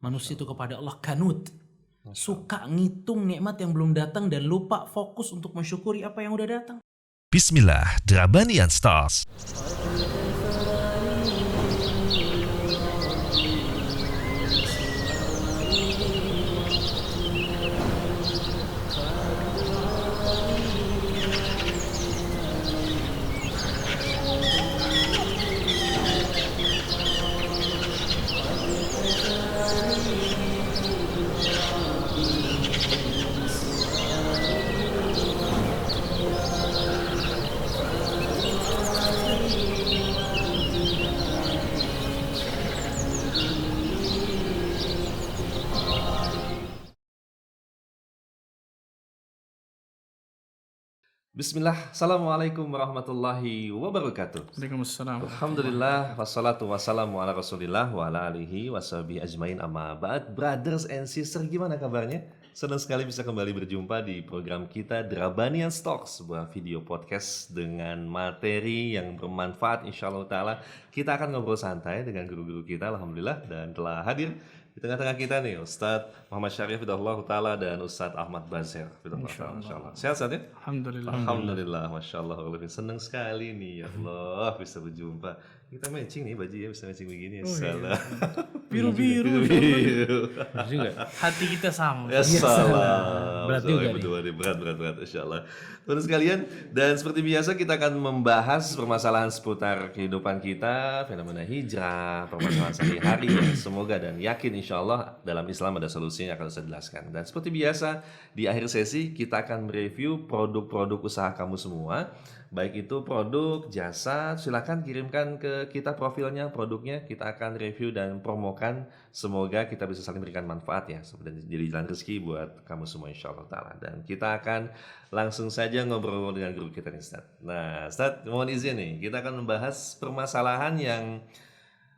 Manusia itu kepada Allah kanut. Suka ngitung nikmat yang belum datang dan lupa fokus untuk mensyukuri apa yang udah datang. Bismillah, Drabanian Stars. Bismillah, Assalamualaikum warahmatullahi wabarakatuh. Waalaikumsalam. Alhamdulillah, wassalatu wassalamu ala rasulillah wa ala alihi washabihi ajmain amma ba'd. Brothers and sisters, gimana kabarnya? Senang sekali bisa kembali berjumpa di program kita Drabanian Stocks, sebuah video podcast dengan materi yang bermanfaat insyaallah ta'ala. Kita akan ngobrol santai dengan guru-guru kita, alhamdulillah, dan telah hadir di tengah-tengah kita nih Ustadz Muhammad Syarif Fidahullah Ta'ala dan Ustadz Ahmad Bazir Fidahullah Ta'ala, insyaallah. Sehat Ustadz ya? Alhamdulillah, Masya Allah. Senang sekali nih, ya Allah bisa berjumpa. Kita matching nih baju ya, bisa matching begini ya. Salah. Biru-biru. Juga. Hati kita sama. Ya salah. Berat juga nih. Berdua nih, berat insyaallah. Teman sekalian, dan seperti biasa kita akan membahas permasalahan seputar kehidupan kita, fenomena hijrah, permasalahan sehari-hari. Semoga dan yakin insyaallah dalam Islam ada solusinya akan saya jelaskan. Dan seperti biasa di akhir sesi kita akan mereview produk-produk usaha kamu semua. Baik itu produk, jasa, silakan kirimkan ke kita profilnya, produknya, kita akan review dan promokan. Semoga kita bisa saling berikan manfaat ya, dan jadi jalan rezeki buat kamu semua insyaallah ta'ala. Dan kita akan langsung saja ngobrol dengan guru kita nih Ustaz. Nah Ustaz, mohon izin nih, kita akan membahas permasalahan yang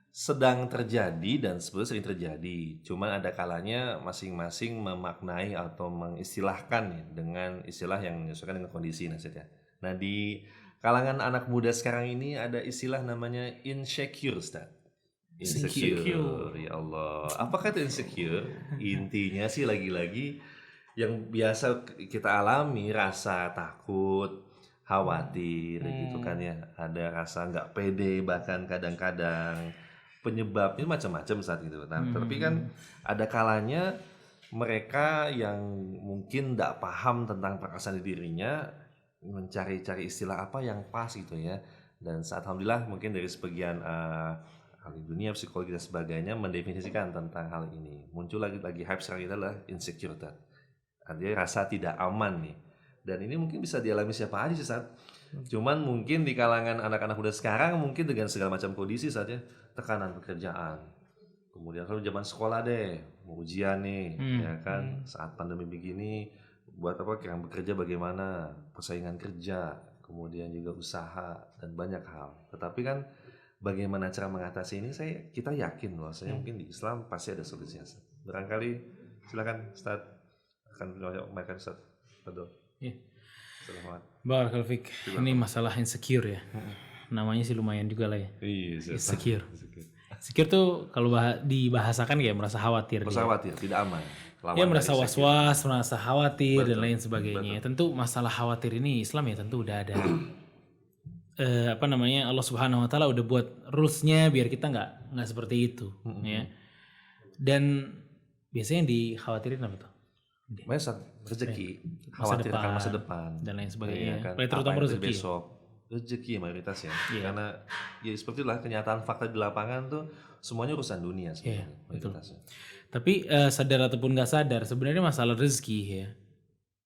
sedang terjadi dan sebetulnya sering terjadi. Cuman ada kalanya masing-masing memaknai atau mengistilahkan ya, dengan istilah yang menyesuaikan dengan kondisi ya. Nah di kalangan anak muda sekarang ini ada istilah namanya insecure, Ustaz. Insecure, ya Allah. Apakah itu insecure? Intinya sih lagi-lagi yang biasa kita alami, rasa takut, khawatir gitu kan ya. Ada rasa nggak pede bahkan kadang-kadang. Penyebabnya macam-macam saat itu. Nah, tapi kan ada kalanya mereka yang mungkin tidak paham tentang perasaan dirinya mencari-cari istilah apa yang pas gitu ya. Dan saat alhamdulillah mungkin dari sebagian ahli dunia psikologi dan sebagainya mendefinisikan tentang hal ini. Muncul lagi hype sekarang itu adalah insecure. Artinya rasa tidak aman nih. Dan ini mungkin bisa dialami siapa aja sih saat. Cuman mungkin di kalangan anak-anak muda sekarang mungkin dengan segala macam kondisi saja, tekanan pekerjaan. Kemudian kalau zaman sekolah deh, mau ujian nih, ya kan, saat pandemi begini, buat apa yang bekerja bagaimana, persaingan kerja, kemudian juga usaha dan banyak hal. Tetapi kan bagaimana cara mengatasi ini kita yakin bahwasanya mungkin di Islam pasti ada solusinya. Barangkali silakan Ustaz akan menyampaikan Ustaz. Betul. Iya. Barakallahu fiik. Ini masalah insecure ya. Namanya sih lumayan juga lah ya. Iya, insecure. Insecure tuh kalau dibahasakan kayak merasa khawatir. Merasa khawatir, tidak aman. Ya merasa was-was, merasa khawatir dan lain sebagainya. Tentu masalah khawatir ini Islam ya tentu udah ada Allah Subhanahu wa taala udah buat rules-nya biar kita nggak seperti itu ya. Dan biasanya dikhawatirin apa tuh? Rezeki, khawatir akan masa depan dan lain sebagainya. Kan? Terutama rezeki. Besok. Rezeki mayoritas ya. Karena ya seperti itulah kenyataan fakta di lapangan tuh semuanya urusan dunia sebenarnya. Betul. Tapi sadar ataupun nggak sadar sebenarnya masalah rezeki ya.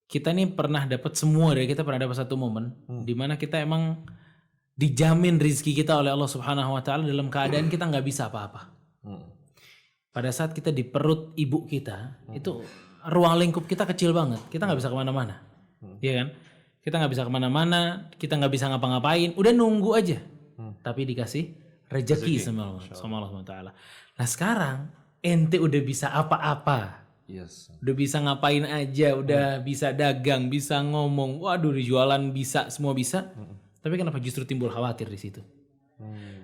Kita nih pernah dapat semua dari kita pernah dapat satu momen di mana kita emang dijamin rezeki kita oleh Allah Subhanahu wa taala dalam keadaan kita nggak bisa apa-apa. Pada saat kita di perut ibu kita itu ruang lingkup kita kecil banget, kita nggak bisa kemana-mana, ya kan? Kita nggak bisa kemana-mana, kita nggak bisa ngapa-ngapain, udah nunggu aja. Tapi dikasih rezeki sama Allah SWT. Nah sekarang ente udah bisa apa-apa, udah bisa ngapain aja, udah bisa dagang, bisa ngomong, waduh jualan bisa, semua bisa. Tapi kenapa justru timbul khawatir di situ?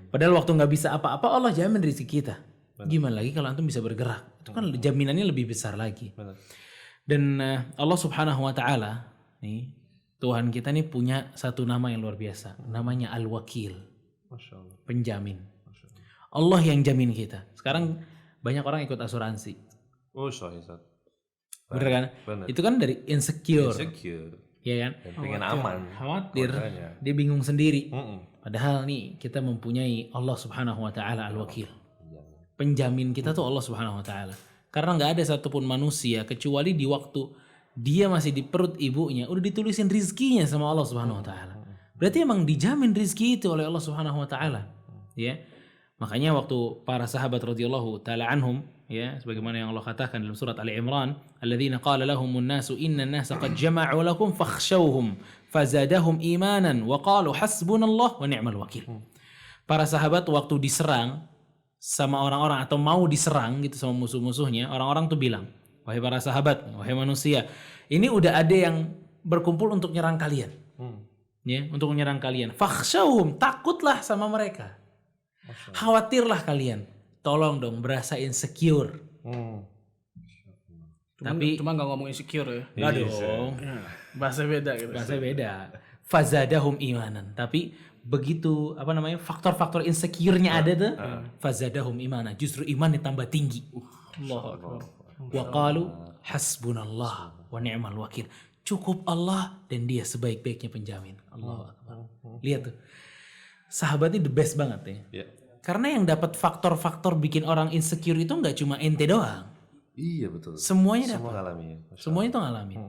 Padahal waktu nggak bisa apa-apa Allah jamin rezeki kita. Gimana lagi kalau antum bisa bergerak? Itu kan jaminannya lebih besar lagi. Benar. Dan Allah Subhanahu wa taala nih, Tuhan kita nih punya satu nama yang luar biasa. Namanya Al-Wakil, Masya Allah. penjamin. Masya Allah. Allah yang jamin kita. Sekarang banyak orang ikut asuransi. Oh, sahih, Ustaz. Bener kan? Benar. Itu kan dari insecure, Secure. ya kan? Dan pengen aman. Khawatir, Makanya. dia bingung sendiri. Mm-mm. Padahal nih kita mempunyai Allah Subhanahu wa taala Al-Wakil. Iya. Penjamin kita tuh Allah Subhanahu wa taala. Karena nggak ada satupun manusia kecuali di waktu dia masih di perut ibunya udah ditulisin rizkinya sama Allah Subhanahu wa taala. Berarti emang dijamin rizki itu oleh Allah Subhanahu wa taala. Ya. Makanya waktu para sahabat radhiyallahu taala anhum, ya, sebagaimana yang Allah katakan dalam surat Ali Imran, alladzina qala lahumun nasu innan nasa qad jama'u lakum fakhshawhum fazadahum imanan wa qalu hasbunallah wa ni'mal wakil. Para sahabat waktu diserang sama orang-orang atau mau diserang gitu sama musuh-musuhnya, orang-orang tuh bilang, wahai para sahabat, wahai manusia, ini udah ada yang berkumpul untuk nyerang kalian. Ya, untuk menyerang kalian. Fakhshawhum, takutlah sama mereka. Khawatirlah kalian. Tolong dong berasa insecure. Tapi Cuma nggak ngomong insecure ya. enggak dong. Bahasa beda gitu. Bahasa beda. Fazadahum imanan. Tapi begitu faktor-faktor insecure-nya ada tuh, fazadahum imanan. Justru iman ditambah tinggi. Allahu Akbar. Wa qalu hasbunallah wa ni'mal wakil. Cukup Allah dan dia sebaik-baiknya penjamin. Allahu Akbar. Lihat tuh. Sahabat ini the best banget ya. Ya. Karena yang dapat faktor-faktor bikin orang insecure itu nggak cuma ente doang. Iya betul. Semuanya Semua dapat. alami. Semuanya itu ngalamin.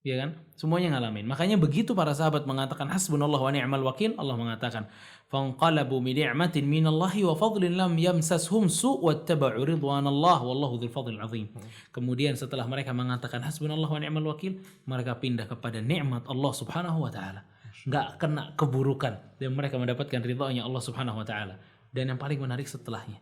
Iya kan? Semuanya ngalamin. Makanya begitu para sahabat mengatakan hasbunallah wa ni'mal wakil, Allah mengatakan fanqalabu bi ni'matin minallahi wa fadlin lam yamsashum su' wattaba'u ridwanallah wallahu dzul fadlil azim. Kemudian setelah mereka mengatakan hasbunallah wa ni'mal wakil, mereka pindah kepada nikmat Allah Subhanahu wa taala. Nggak kena keburukan dan mereka mendapatkan ridhonya Allah Subhanahu wa taala. Dan yang paling menarik setelahnya.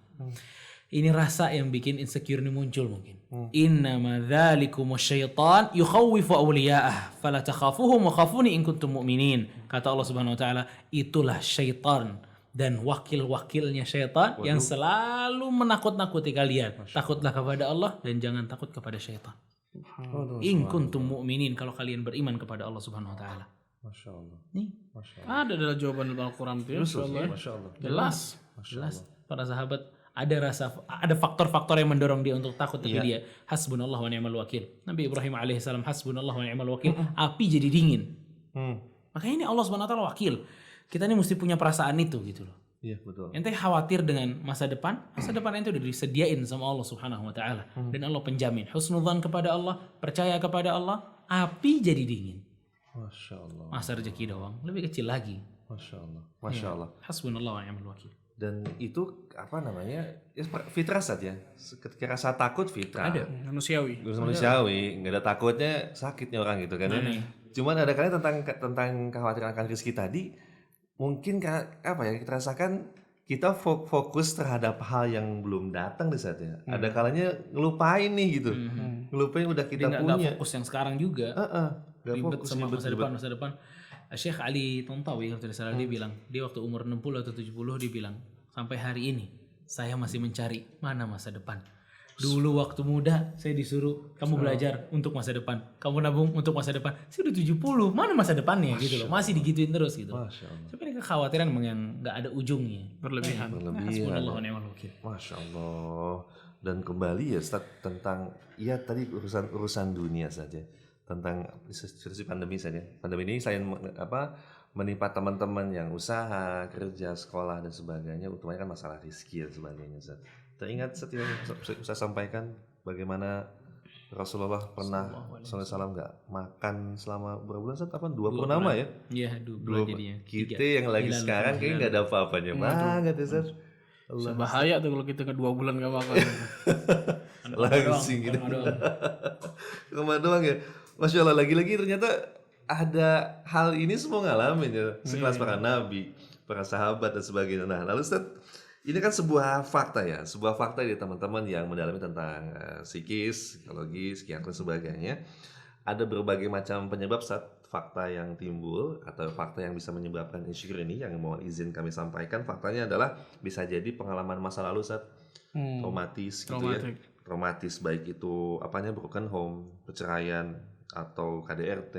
Ini rasa yang bikin insecure ini muncul mungkin. Innama dzalikumus syaitan yukhawwifu awliya'ah fala takhafuhum wa khafuni in kuntum mu'minin. Kata Allah Subhanahu wa taala, itulah syaitan dan wakil-wakilnya syaitan yang selalu menakut-nakuti kalian. Takutlah kepada Allah dan jangan takut kepada syaitan. In kuntum mu'minin, kalau kalian beriman kepada Allah Subhanahu wa taala. Masya Allah. Nih, Masya Allah. Ada dalam jawaban dalam Al-Quran itu ya. Masya Allah. jelas para sahabat ada faktor-faktor yang mendorong dia untuk takut tapi dia hasbunallah wa ni'mal wakil. Nabi Ibrahim alaihissalam hasbunallah wa ni'mal wakil, api jadi dingin. Makanya ini Allah Subhanahu wa taala wakil. Kita ini mesti punya perasaan itu gitu loh. Iya betul. Ente khawatir dengan masa depan ente udah disediain sama Allah Subhanahu wa taala dan Allah penjamin. Husnudzan kepada Allah, percaya kepada Allah, api jadi dingin. Masya Allah. Masa rezeki doang, lebih kecil lagi. Masya Allah. Masya Allah. Hasbunallah wa ni'mal wakil. Dan itu apa namanya? Ya, fitrah saja. Ketika rasa takut fitrah. Ada. Manusiawi. Manusiawi, nggak ada takutnya sakitnya orang gitu kan. Ya. Cuman ada kalanya tentang kekhawatiran akan rezeki tadi, mungkin apa ya kita rasakan kita fokus terhadap hal yang belum datang di saatnya. Ada kalanya ngelupain nih gitu, ngelupain udah kita Dia punya. nggak fokus yang sekarang juga. Nggak Ribet fokus, sama ribet. masa depan. Syekh Ali Tontawi kalau tidak salah dia bilang, dia waktu umur 60 atau 70 dia bilang, sampai hari ini saya masih mencari mana masa depan. Dulu waktu muda saya disuruh kamu belajar untuk masa depan, kamu nabung untuk masa depan. Saya udah 70, mana masa depannya gitu loh. Masih digituin terus gitu. Masya Allah. Tapi ini kekhawatiran memang yang nggak ada ujungnya. Berlebihan. Hasbunallah wa ni'mal wakil. Masya Allah. Dan kembali ya Ustaz, tentang ya tadi urusan dunia saja, tentang situasi pandemi saja. Pandemi ini selain menimpa teman-teman yang usaha, kerja, sekolah dan sebagainya, utamanya kan masalah rezeki dan sebagainya Ustaz. Teringat Ustaz yang saya sampaikan bagaimana Rasulullah pernah SAW nggak makan selama berapa bulan Ustaz? 2 purnama ya? Iya, dua jadinya. Kita yang lagi Hilal, sekarang kayaknya nggak ada apa-apanya banget ya Ustaz. Bahaya tuh kalau kita ke 2 bulan gak makan. Langsing gitu. Cuma doang ya. Masya Allah, lagi-lagi ternyata ada hal ini semua ngalamin ya. Sekelas para nabi, para sahabat dan sebagainya. Nah lalu Ustaz, ini kan sebuah fakta ya. Sebuah fakta dari teman-teman yang mendalami tentang psikis, psikologi, psikiatri dan sebagainya. Ada berbagai macam penyebab fakta yang timbul atau fakta yang bisa menyebabkan insecure ini yang mohon izin kami sampaikan. Faktanya adalah bisa jadi pengalaman masa lalu Ustaz. traumatis gitu ya. Traumatis baik itu apanya broken home, perceraian atau KDRT,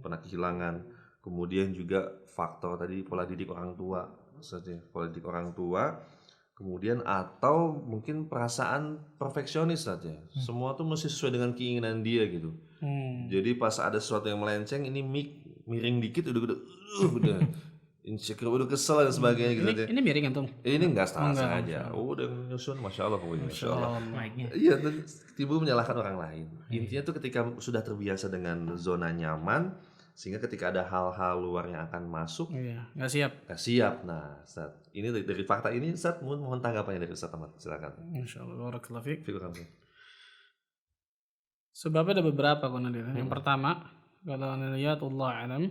pernah kehilangan. Kemudian juga faktor tadi pola didik orang tua, maksudnya pola didik orang tua. Kemudian atau mungkin perasaan perfeksionis saja. Semua tuh mesti sesuai dengan keinginan dia gitu. Jadi pas ada sesuatu yang melenceng, ini miring dikit udah insecure, udah kesel dan sebagainya gitu. Ini miring antum? Ini enggak setengah aja. Udah nyusun, masya Allah pokoknya. Masya Allah. Mic-nya. Iya, dan timbul menyalahkan orang lain. Intinya tuh ketika sudah terbiasa dengan zona nyaman, sehingga ketika ada hal-hal luar yang akan masuk, Iya, nggak siap. nggak siap. Nah, Ustaz, ini dari fakta ini, Ustaz, mohon tanggapannya dari Ustaz Ahmad. Silakan. Insya Allah. Barakallahu fiik. Fikir kamu. Sebabnya ada beberapa kok Nadir. Yang pertama, kalau Anda lihat Allah alam,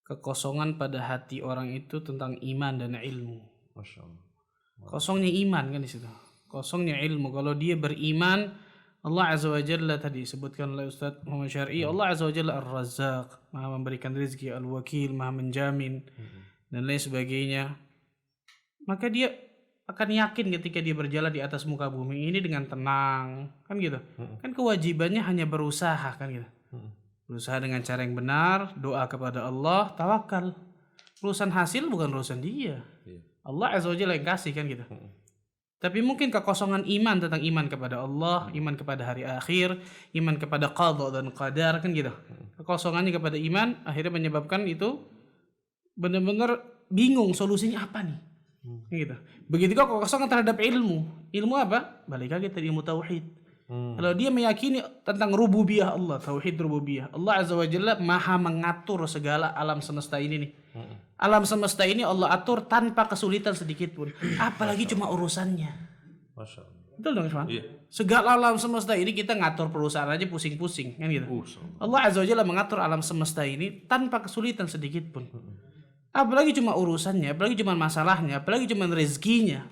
kekosongan pada hati orang itu tentang iman dan ilmu. Masya Allah. Kosongnya iman kan di situ. Kosongnya ilmu. Kalau dia beriman, Allah Azza wa Jalla tadi sebutkan oleh Ustaz Muhammad Syar'i, Allah Azza wa Jalla Ar-Razzaq, Maha memberikan rezeki, Al-Wakil, Maha menjamin dan lain sebagainya. Maka dia akan yakin ketika dia berjalan di atas muka bumi ini dengan tenang, kan gitu. Kan kewajibannya hanya berusaha, kan gitu. Berusaha dengan cara yang benar, doa kepada Allah, tawakal. Urusan hasil bukan urusan dia. Allah Azza wa Jalla yang kasih, kan gitu. Tapi mungkin kekosongan iman tentang iman kepada Allah, iman kepada hari akhir, iman kepada qada dan qadar, kan gitu. Kekosongannya kepada iman akhirnya menyebabkan itu benar-benar bingung solusinya apa nih. Gitu. Begitu juga kekosongan terhadap ilmu. Ilmu apa? Balik lagi tadi ilmu tauhid. Kalau dia meyakini tentang rububiyah Allah, tauhid rububiyah. Allah Azza wa Jalla Maha mengatur segala alam semesta ini nih. Alam semesta ini Allah atur tanpa kesulitan sedikit pun. Apalagi cuma urusannya. Masya Allah. Betul dong, Irfan? Iya. Segala alam semesta ini kita ngatur perusahaan aja pusing-pusing, kan gitu. Allah Azza wa Jalla mengatur alam semesta ini tanpa kesulitan sedikit pun. Apalagi cuma urusannya, apalagi cuma masalahnya, apalagi cuma rezekinya.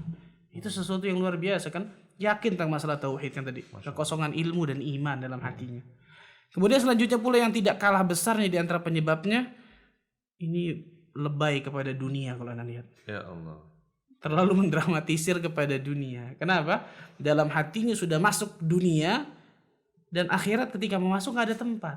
Itu sesuatu yang luar biasa kan? Yakin tentang masalah tauhid kan tadi. Kekosongan ilmu dan iman dalam hatinya. Kemudian selanjutnya pula yang tidak kalah besarnya di antara penyebabnya, ini lebay kepada dunia kalau Anda lihat. Ya Allah. Terlalu mendramatisir kepada dunia. Kenapa? Dalam hatinya sudah masuk dunia dan akhirat ketika mau masuk nggak ada tempat.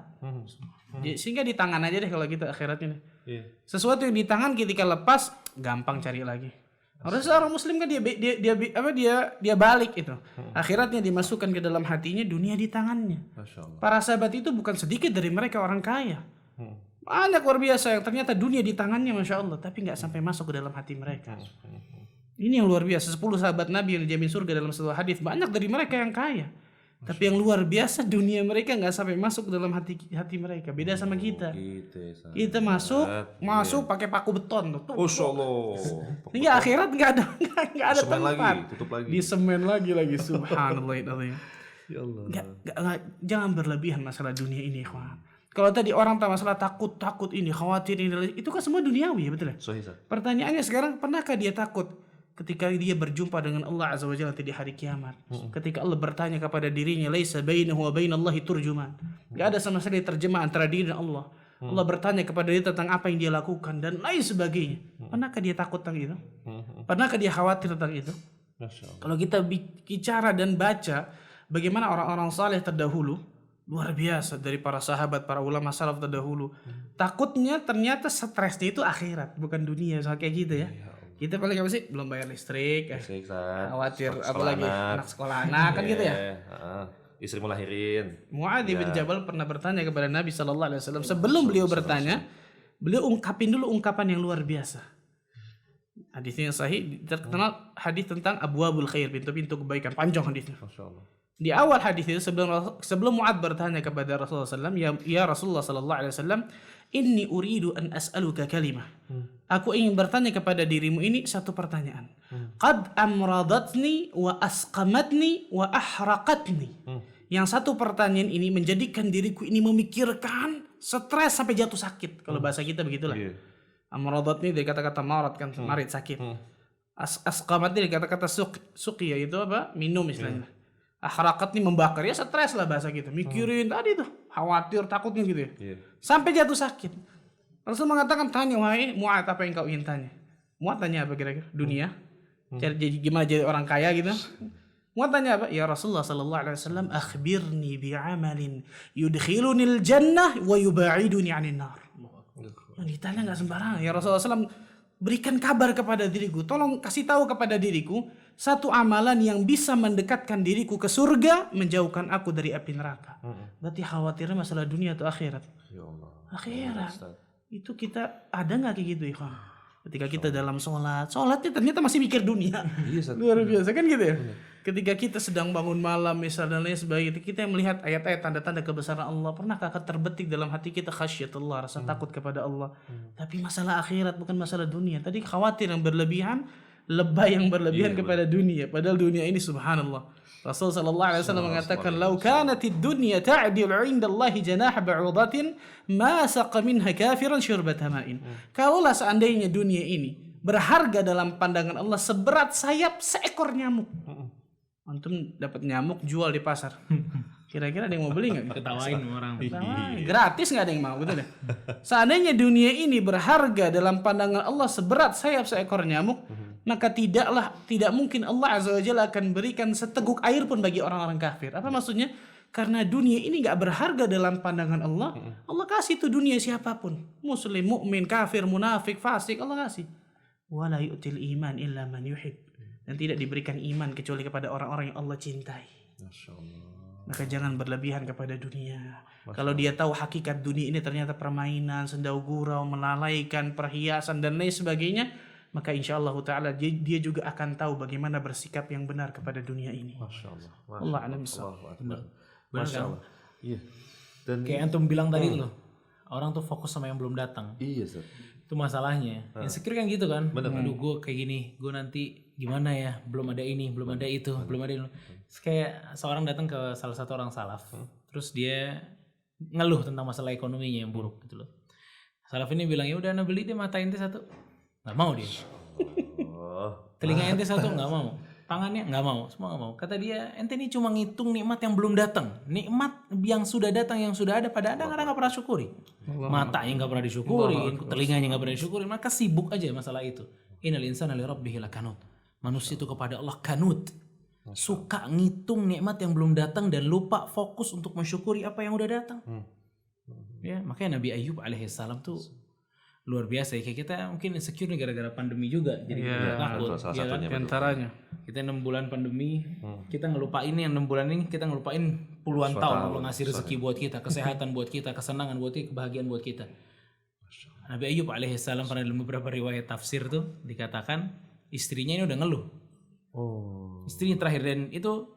Sehingga di tangan aja deh kalau kita akhiratnya. Iya. Sesuatu yang di tangan ketika lepas gampang cari lagi. Harusnya orang muslim kan dia balik itu. Akhiratnya dimasukkan ke dalam hatinya, dunia di tangannya. Masya Allah. Para sahabat itu bukan sedikit dari mereka orang kaya. Banyak luar biasa yang ternyata dunia di tangannya, Masya Allah, tapi nggak sampai masuk ke dalam hati mereka. Ini yang luar biasa. 10 sahabat Nabi yang dijamin surga dalam satu hadis, banyak dari mereka yang kaya. Tapi yang luar biasa dunia mereka nggak sampai masuk ke dalam hati mereka. Beda sama kita. Gitu ya, Ustaz. Kita masuk pakai paku beton tuh. Masya Allah. Hingga akhirat nggak ada Semen tempat. lagi, tutup lagi. Di semen lagi subhanallah. Ya Allah. Jangan berlebihan masalah dunia ini, ikhwan. Kalau tadi orang tahu masalah takut ini, khawatir ini, itu kan semua duniawi ya, betul ya? Sahih, Ustaz. Pertanyaannya sekarang, pernahkah dia takut ketika dia berjumpa dengan Allah Azza wa Jalla di hari kiamat? Ketika Allah bertanya kepada dirinya, laisa bainahu wa bainallahi turjuman. Gak ada sama sekali terjemah antara diri dan Allah. Allah bertanya kepada dia tentang apa yang dia lakukan dan lain sebagainya. Pernahkah dia takut tentang itu? Pernahkah dia khawatir tentang itu? Masya Allah. Kalau kita bicara dan baca bagaimana orang-orang saleh terdahulu, luar biasa dari para sahabat, para ulama salaf terdahulu. Takutnya ternyata stresnya itu akhirat, bukan dunia, so kayak gitu ya. Kita paling apa sih? Belum bayar listrik, khawatir apalagi anak sekolah anak kan gitu ya. Istri mau lahirin. Mu'adz bin Jabal pernah bertanya kepada Nabi SAW. Sebelum beliau bertanya, beliau ungkapin dulu ungkapan yang luar biasa. Hadisnya yang sahih, terkenal hadis tentang abwabul khair, pintu-pintu kebaikan, panjang hadisnya. Masya Allah. Di awal hadis itu sebelum Mu'adz bertanya kepada Rasulullah SAW, ya Rasulullah SAW, inni uridu an as'aluka kalimah. Aku ingin bertanya kepada dirimu ini satu pertanyaan. Qad amradatni wa asqamatni wa ahraqatni. Yang satu pertanyaan ini menjadikan diriku ini memikirkan, stres sampai jatuh sakit. Kalau bahasa kita begitulah. Amradatni dari kata-kata marad kan, marid sakit. Asqamatni dari kata-kata suqya itu apa? Minum istilahnya. Ahraqat nih membakar, ya stres lah bahasa kita. Mikirin tadi tuh, khawatir, takutnya gitu ya. Sampai jatuh sakit. Rasul mengatakan, tanya wahai Mu'adz, apa yang kau ingin tanya? Mu'adz tanya apa kira-kira? Dunia. Gimana jadi orang kaya gitu. Mau tanya apa? Ya Rasulullah sallallahu alaihi wasallam, akhbirni bi'amalin yudkhilunil jannah wa yubaiduni 'anil nar. Yang ditanya enggak sembarangan. Ya Rasulullah SAW, berikan kabar kepada diriku. Tolong kasih tahu kepada diriku satu amalan yang bisa mendekatkan diriku ke surga, menjauhkan aku dari api neraka. Berarti khawatirnya masalah dunia atau akhirat? Ya Allah. Akhirat. Itu kita ada nggak kayak gitu, ikhwan? Ketika kita dalam sholatnya ternyata masih mikir dunia. Iya, Luar biasa kan gitu ya. Ketika kita sedang bangun malam misalnya dan lain sebagainya, kita melihat ayat-ayat tanda-tanda kebesaran Allah. Pernahkah terbetik dalam hati kita khasyatullah, rasa takut kepada Allah? Tapi masalah akhirat bukan masalah dunia. Tadi khawatir yang berlebihan, lebay yang berlebihan kepada dunia. Padahal dunia ini subhanallah. Rasul sallallahu alaihi wasallam mengatakan, "Lau kanatid dunya ta'dilu 'indallahi janaha ba'udatin, ma saqa minha kafiran syurbata ma'in." Kalaulah seandainya dunia ini berharga dalam pandangan Allah seberat sayap seekor nyamuk. Antum dapat nyamuk jual di pasar. Kira-kira ada yang mau beli nggak? Ketawain orang. Gratis nggak ada yang mau, betul ya? Seandainya dunia ini berharga dalam pandangan Allah seberat sayap seekor nyamuk, maka tidak mungkin Allah Azza wa Jalla akan berikan seteguk air pun bagi orang-orang kafir. Apa maksudnya? Karena dunia ini nggak berharga dalam pandangan Allah, Allah kasih itu dunia siapapun, muslim, mukmin, kafir, munafik, fasik, Allah kasih. Wala yu'til iman illa man yuhib. Dan tidak diberikan iman kecuali kepada orang-orang yang Allah cintai. Masya Allah. Maka jangan berlebihan kepada dunia. Kalau dia tahu hakikat dunia ini ternyata permainan, sendau gurau, melalaikan, perhiasan dan lain sebagainya, maka insya Allah Ta'ala dia juga akan tahu bagaimana bersikap yang benar kepada dunia ini. Masya Allah. Allah alam. Masya Allah. Iya. Dan Kayak antum bilang tadi loh, orang tuh fokus sama yang belum datang. iya, Ustaz. Itu masalahnya. Insecure kan gitu kan. Aduh gue kayak gini, gue nanti gimana ya, belum ada ini, belum ada itu, belum ada ini. Terus kayak seorang datang ke salah satu orang salaf, terus dia ngeluh tentang masalah ekonominya yang buruk gitu loh. Salaf ini bilang, ya udah anda beli deh mata ente satu, nggak mau dia. Telinga ente satu nggak mau, tangannya nggak mau, semua nggak mau. Kata dia, ente ini cuma ngitung nikmat yang belum datang, nikmat yang sudah datang, yang sudah ada pada anda nggak pernah syukuri. Matanya nggak pernah disyukuri, telinganya nggak pernah disyukuri, maka sibuk aja masalah itu. Innal insana li rabbih lakanut. Manusia itu kepada Allah kanut, suka ngitung nikmat yang belum datang dan lupa fokus untuk mensyukuri apa yang udah datang. Ya, makanya Nabi Ayub alaihissalam tuh luar biasa ya. Kayak kita mungkin insecure nih gara-gara pandemi juga, jadi kita takut. Salah Ya satunya. Di antaranya. Kita 6 bulan pandemi, kita ngelupain yang 6 bulan ini, kita ngelupain puluhan tahun Allah ngasih rezeki buat kita, kesehatan buat kita, kesenangan buat kita, kebahagiaan buat kita. Nabi Ayub alaihissalam pernah dalam beberapa riwayat tafsir tuh dikatakan istrinya ini udah ngeluh. Istrinya terakhir, dan itu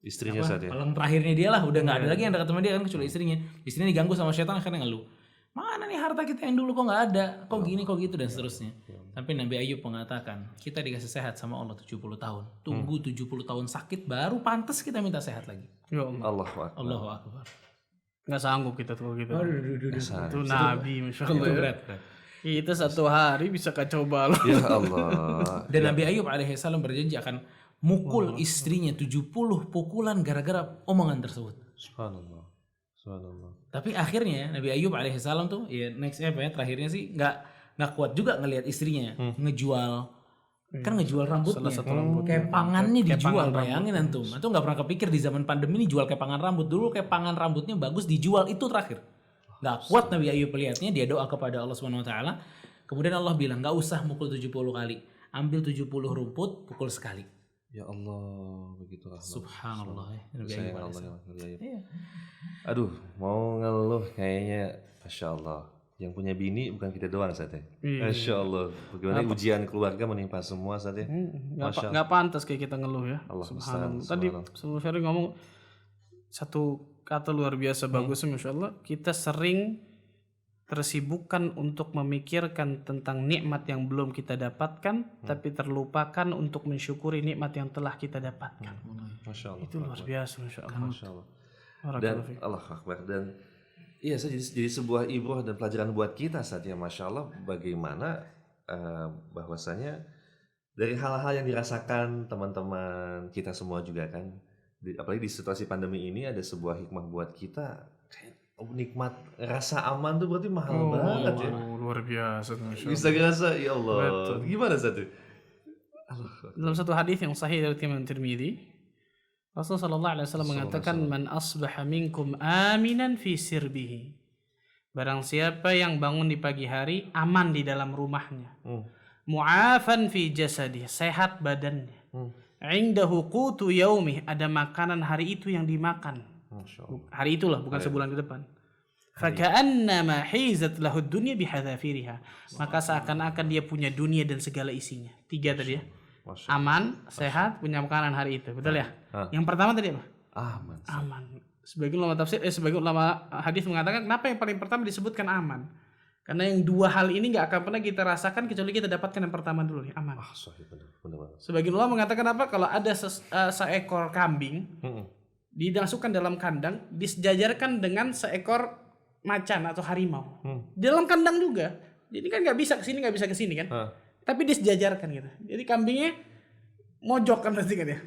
Istrinya saat ya. paling terakhirnya dia lah, udah nggak ada lagi yang dekat sama dia kan kecuali istrinya. Istrinya diganggu sama setan akhirnya ngeluh. Mana nih harta kita yang dulu kok nggak ada, kok gini kok gitu dan seterusnya. Tapi Nabi Ayub mengatakan kita dikasih sehat sama Allah 70 tahun. Tunggu 70 tahun sakit baru pantas kita minta sehat lagi. Ya Allah. Allahu Akbar. Allahu Akbar. Nggak sanggup kita tuh gitu. Dasar. Itu Nabi, masya Allah. Itu Ya. berat. Itu satu hari bisa kacau balau. Ya Allah. Dan Nabi Ayub alaihissalam berjanji akan mukul istrinya 70 pukulan gara-gara omongan tersebut. Subhanallah. Subhanallah. Tapi akhirnya Nabi Ayub alaihissalam tuh ya next apa ya terakhirnya sih nggak kuat juga ngelihat istrinya ngejual kan ngejual rambutnya. Kepangannya dijual, bayangin antum. Itu nggak pernah kepikir di zaman pandemi ini jual kepangan rambut. Dulu kepangan rambutnya bagus dijual, itu terakhir. Nggak kuat Nabi Ayub melihatnya, dia doa kepada Allah Subhanahu Wa Taala. Kemudian Allah bilang nggak usah mukul 70 kali, ambil 70 rumput, pukul sekali. Ya Allah, begitulah. Subhanallah ya. Nabi Sayang Ayub Allah ya, Nabi Ayub. Iya. Aduh, mau ngeluh kayaknya, masya Allah. Yang punya bini bukan kita doang saat ya. Masya Allah. Bagaimana ujian keluarga menimpa semua saat ya. Nggak pantas kayak kita ngeluh ya. Allah Subhanallah. musta'an, Tadi sebelum Ferry ngomong satu kata luar biasa bagusnya, masya Allah. Kita sering tersibukkan untuk memikirkan tentang nikmat yang belum kita dapatkan, tapi terlupakan untuk mensyukuri nikmat yang telah kita dapatkan. Masya Allah. Itu luar biasa, masya Allah. Masya Allah. Dan Barakallahu fiik. Allah Akbar. Dan iya, jadi sebuah ibrah dan pelajaran buat kita saat ya, masya Allah. Bagaimana bahwasanya dari hal-hal yang dirasakan teman-teman kita semua juga kan, apalagi di situasi pandemi ini ada sebuah hikmah buat kita. Nikmat rasa aman tuh berarti mahal banget ya. Luar biasa, masya Allah. Bisa ngerasa, ya Allah. Gimana satu? Dalam satu hadis yang sahih dari Imam Tirmidzi, Rasulullah sallallahu alaihi wasallam mengatakan, "Man asbaha minkum aminan fi sirbihi." Barang siapa yang bangun di pagi hari aman di dalam rumahnya. Mu'afan fi jasadi, sehat badannya. Indahu qutu yaumih, ada makanan hari itu yang dimakan. Hari itulah, bukan sebulan ke depan. Faka'annama hizat lahu dunya bihadzafiriha. Maka seakan-akan dia punya dunia dan segala isinya. 3 tadi ya. Aman, sehat, punya makanan hari itu. Betul ya? Yang pertama tadi apa? Aman. Sebagian ulama tafsir, sebagian ulama hadis mengatakan kenapa yang paling pertama disebutkan aman? Karena yang 2 hal ini nggak akan pernah kita rasakan kecuali kita dapatkan yang pertama dulu nih, aman. Benar. Sebagian ulama mengatakan apa? Kalau ada seekor kambing dimasukkan dalam kandang, disejajarkan dengan seekor macan atau harimau. Di dalam kandang juga. Jadi kan nggak bisa kesini, nggak bisa kesini kan? Tapi disejajarkan gitu. Jadi kambingnya mojok kan berarti kan ya?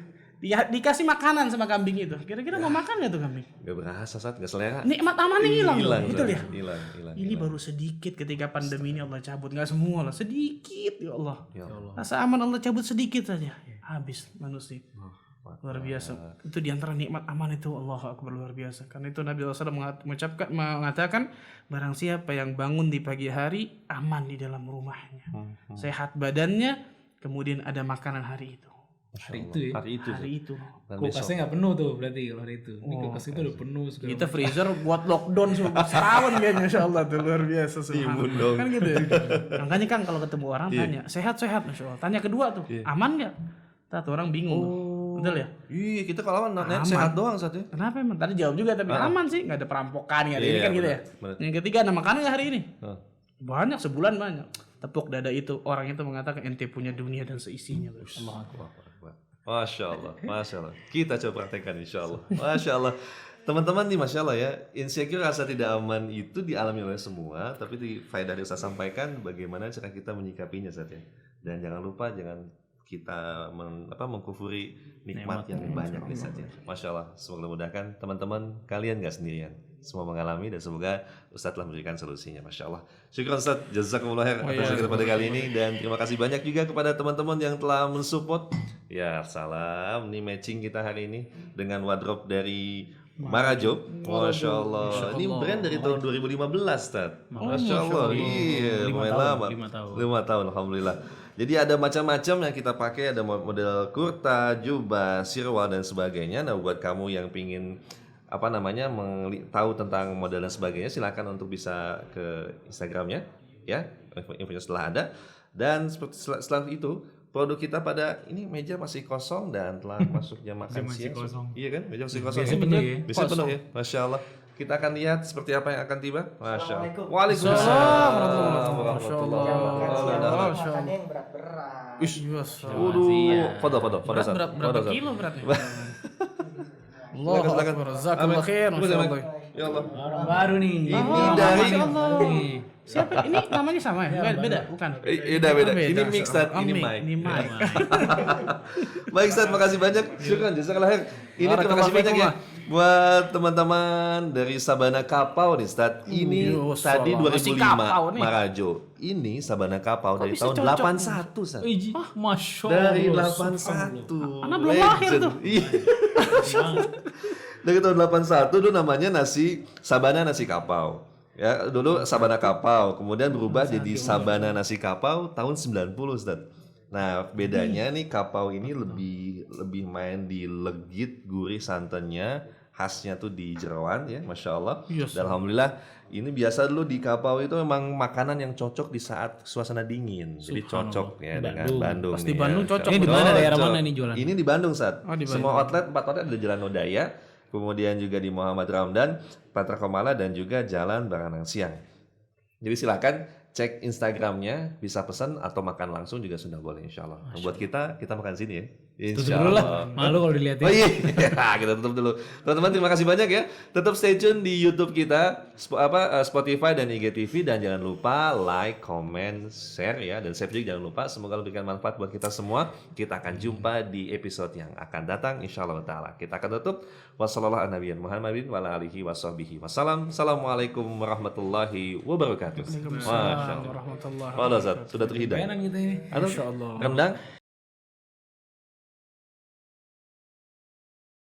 Dikasih makanan sama kambing itu. Kira-kira mau makan nggak tuh kambing? Gak berasa saat, gak selera. Nikmat amannya hilang. Betul ya? Hilang. Ini baru sedikit ketika pandemi ini Allah cabut, nggak semua lah, sedikit ya Allah. Rasa aman Allah cabut sedikit saja, habis manusia. Luar biasa. Itu diantara nikmat aman itu, Allahu Akbar, luar biasa. Karena itu Nabi SAW mengatakan barang siapa yang bangun di pagi hari aman di dalam rumahnya, sehat badannya, kemudian ada makanan hari itu. Hari itu ya. Hari itu. Kulkasnya nggak penuh tuh berarti kalau hari itu. Ini kulkas itu udah penuh segala Kita freezer buat lockdown setahun kayaknya, Masya Allah tuh luar biasa. dong. Kan gitu ya. Makanya kan kalau ketemu orang tanya sehat-sehat, Masya Allah. Tanya kedua tuh, aman nggak? Tuh orang bingung. Betul ya? Iya, kita kalau sehat doang saat itu. Kenapa emang? Tadi jawab juga tapi aman sih, nggak ada perampokan, nggak ada ini kan gitu ya. Yang ketiga, ada makanan nggak hari ini? Banyak, sebulan banyak. Tepuk dada itu, orang itu mengatakan ente punya dunia dan seisinya. Allah Akbar. Masya Allah. Kita coba praktekkan insya Allah. Masya Allah. Teman-teman nih, Masya Allah ya, insecure, rasa tidak aman itu dialami oleh semua, tapi di faedah yang saya sampaikan bagaimana cara kita menyikapinya saja. Dan jangan lupa jangan kita mengkufuri nikmat yang banyak nih saja. Masya Allah, semoga memudahkan teman-teman, kalian gak sendirian. Semua mengalami dan semoga Ustadz telah memberikan solusinya. Masya Allah. Syukur Ustadz, jazakumullah khair atas kita pada kali ini. Dan terima kasih banyak juga kepada teman-teman yang telah mensupport. Ya salam, ini matching kita hari ini dengan wardrobe dari Marajo. Masya Allah. Ini brand dari tahun 2015 Ustadz. Masya Allah. Iya, lumayan lama. 5 tahun, alhamdulillah. Jadi ada macam-macam yang kita pakai, ada model kurta, jubah, sirwal dan sebagainya. Nah, buat kamu yang pingin tahu tentang model dan sebagainya, silakan untuk bisa ke Instagramnya, ya, infonya setelah ada. Dan setelah itu produk kita pada ini meja masih kosong dan telah masuk jam makan siang. Iya kan, meja masih kosong. Bisa penuh ya, Masya Allah. Kita akan lihat seperti apa yang akan tiba. Masya Allah. Waalaikumsalam warahmatullahi wabarakatuh. Makannya yang berat-berat. Waduh, foto. Berapa kilo beratnya? Allah, silakan. Jazakallah khair, Masya Allah. Ya Allah. Orang baru nih. Ini dari Masya Allah. Siapa? Ini namanya sama ya? Beda, bukan? Beda. Ini mix Ustaz, ini mic. Baik Ustaz, makasih banyak. Syukran, jazakallah khair. Ini terima kasih banyak ya buat teman-teman dari Sabana Kapau nih Ustaz. Ini tadi 2005 Marajo. Ini Sabana Kapau dari tahun 81 Ustaz. Masya Allah. Dari 81. Anak belum lahir tuh. Dari tahun 81 dulu namanya Sabana Nasi Kapau. Ya, dulu Sabana Kapau, kemudian berubah jadi Sabana Nasi Kapau tahun 90 Ustaz. Nah, bedanya nih kapau ini lebih main di legit, gurih santannya, khasnya tuh di jeroan ya, Masya Allah. Dan alhamdulillah ini biasa dulu di kapau itu memang makanan yang cocok di saat suasana dingin. Jadi cocok ya dengan Bandung. Pasti Bandung cocok. Ini di mana, daerah mana nih jualan? Ini di Bandung Ustaz. Semua outlet, 4 outlet ada Jalan Nodaya, kemudian juga di Muhammad Ramdan, Patra Komala, dan juga Jalan Baranang Siang. Jadi silakan cek Instagramnya, bisa pesan atau makan langsung juga sudah boleh insya Allah. Buat kita makan sini ya. Insya Allah. Malu kalau dilihatin. Oh iya, kita tutup dulu. Teman-teman terima kasih banyak ya. Tetap stay tune di YouTube kita, Spotify dan IGTV, dan jangan lupa like, comment, share ya, dan subscribe jangan lupa. Semoga memberikan manfaat buat kita semua. Kita akan jumpa di episode yang akan datang insya Allah taala. Kita akan tutup. Wassalamualaikum warahmatullahi wabarakatuh. Masya Allah. Sudah terhidang. Enak gitu ini. Rendang.